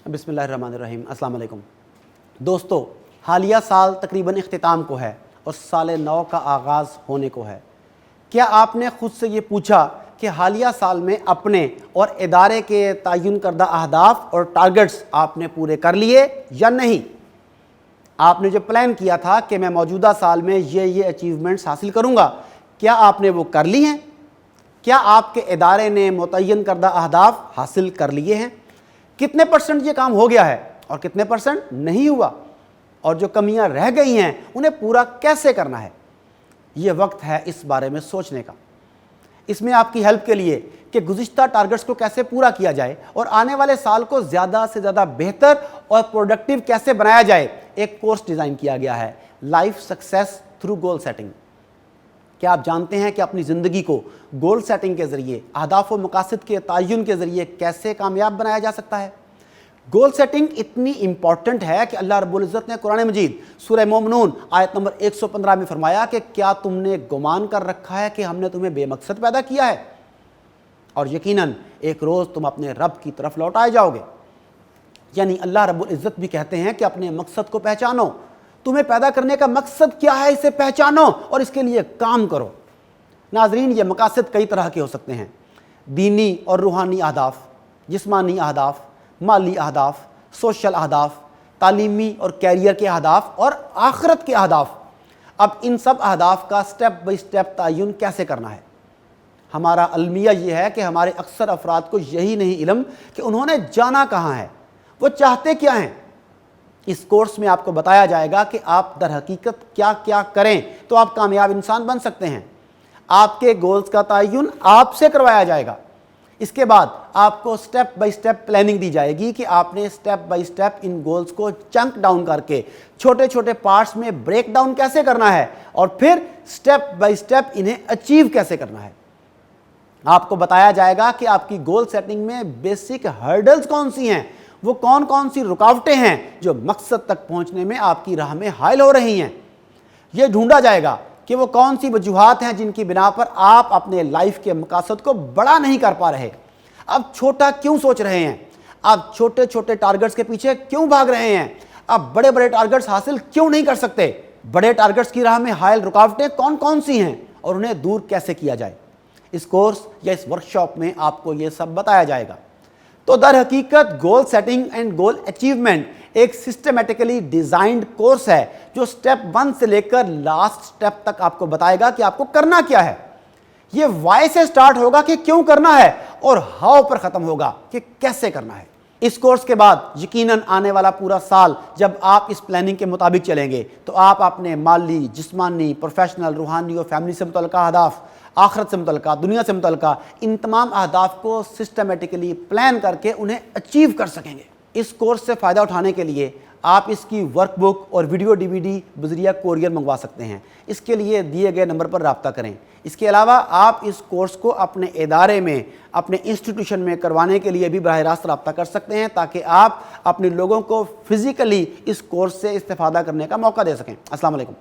बिस्मिल्लाहिर्रहमानिर्रहीम। अस्सलाम वालेकुम दोस्तों, हालिया साल तकरीबन इख्तिताम को है और साल नौ का आगाज़ होने को है। क्या आपने ख़ुद से ये पूछा कि हालिया साल में अपने और इदारे के तयन करदा अहदाफ और टारगेट्स आपने पूरे कर लिए या नहीं? आपने जो प्लान किया था कि मैं मौजूदा साल में ये अचीवमेंट्स हासिल करूँगा, क्या आपने वो कर ली हैं? क्या आपके इदारे ने मुतय्यन करदा अहदाफ हासिल कर लिए हैं? कितने परसेंट ये काम हो गया है और कितने परसेंट नहीं हुआ, और जो कमियां रह गई हैं उन्हें पूरा कैसे करना है? ये वक्त है इस बारे में सोचने का। इसमें आपकी हेल्प के लिए कि गुज़िश्ता टारगेट्स को कैसे पूरा किया जाए और आने वाले साल को ज़्यादा से ज़्यादा बेहतर और प्रोडक्टिव कैसे बनाया जाए, एक कोर्स डिज़ाइन किया गया है, life success through goal setting. क्या आप जानते हैं कि अपनी ज़िंदगी को गोल सेटिंग के ज़रिए, अहदाफ व मकासद के तयन के ज़रिए कैसे कामयाब बनाया जा सकता है? गोल सेटिंग इतनी इंपॉर्टेंट है कि अल्लाह रब्बुल इज़्ज़त ने कुरान मजीद सूरह मोमिनून आयत नंबर 115 में फरमाया कि क्या तुमने गुमान कर रखा है कि हमने तुम्हें बेमकसद पैदा किया है और यकीनन एक रोज़ तुम अपने रब की तरफ लौटाए जाओगे। यानी अल्लाह रब्बुल इज़्ज़त भी कहते हैं कि अपने मकसद को पहचानो, तुम्हें पैदा करने का मकसद क्या है इसे पहचानो और इसके लिए काम करो। नाज़रीन, ये मकासद कई तरह के हो सकते हैं, दीनी और रूहानी अहदाफ, जिस्मानी अहदाफ, माली अहदाफ, सोशल अहदाफ, तालीमी और कैरियर के अहदाफ और आखिरत के अहदाफ। अब इन सब अहदाफ का स्टेप बाई स्टेप तयन कैसे करना है? हमारा अलमिया ये है कि हमारे अक्सर अफराद को यही नहीं इल्म कि उन्होंने जाना कहाँ है, वो चाहते क्या हैं। इस कोर्स में आपको बताया जाएगा कि आप दर हकीकत क्या क्या करें तो आप कामयाब इंसान बन सकते हैं। आपके गोल्स का तयन आपसे करवाया जाएगा। इसके बाद आपको स्टेप बाय स्टेप प्लानिंग दी जाएगी कि आपने step by step in goals को चंक डाउन करके छोटे छोटे पार्ट्स में ब्रेक डाउन कैसे करना है और फिर स्टेप बाय स्टेप इन्हें अचीव कैसे करना है। आपको बताया जाएगा कि आपकी गोल सेटिंग में बेसिक हर्डल्स कौन सी हैं, वो कौन कौन सी रुकावटें हैं जो मकसद तक पहुंचने में आपकी राह में हाइल हो रही हैं। यह ढूंढा जाएगा कि वो कौन सी वजूहात हैं जिनकी बिना पर आप अपने लाइफ के मकासद को बड़ा नहीं कर पा रहे। अब छोटा क्यों सोच रहे हैं, आप छोटे छोटे टारगेट्स के पीछे क्यों भाग रहे हैं, आप बड़े बड़े टारगेट्स हासिल क्यों नहीं कर सकते, बड़े टारगेट्स की राह में हाइल रुकावटें कौन कौन सी हैं और उन्हें दूर कैसे किया जाए। इस कोर्स या इस वर्कशॉप में आपको ये सब बताया जाएगा। तो दर हकीकत goal setting and goal achievement एक सिस्टमेटिकली डिजाइंड कोर्स है जो स्टेप 1 से लेकर लास्ट स्टेप तक आपको बताएगा कि आपको करना क्या है। ये वाई से स्टार्ट होगा कि क्यों करना है और हाउ पर खत्म होगा कि कैसे करना है। इस कोर्स के बाद यकीनन आने वाला पूरा साल जब आप इस प्लानिंग के मुताबिक चलेंगे तो आप अपने माली, जिस्मानी, प्रोफेशनल, रूहानी और फैमिली से मुतल्लिका अहदाफ, आखिरत से मुतल्लिका, दुनिया से मुतल्लिका इन तमाम अहदाफ को सिस्टमेटिकली प्लान करके उन्हें अचीव कर सकेंगे। इस कोर्स से फ़ायदा उठाने के लिए आप इसकी वर्कबुक और वीडियो DVD बज़रिया कोरियर मंगवा सकते हैं। इसके लिए दिए गए नंबर पर रब्ता करें। इसके अलावा आप इस कोर्स को अपने इदारे में, अपने इंस्टीट्यूशन में करवाने के लिए भी बराह रास्त रब्ता कर सकते हैं ताकि आप अपने लोगों को फिज़िकली इस कोर्स से इस्तेफ़ादा करने का मौका दे सकें। अस्सलाम वालेकुम।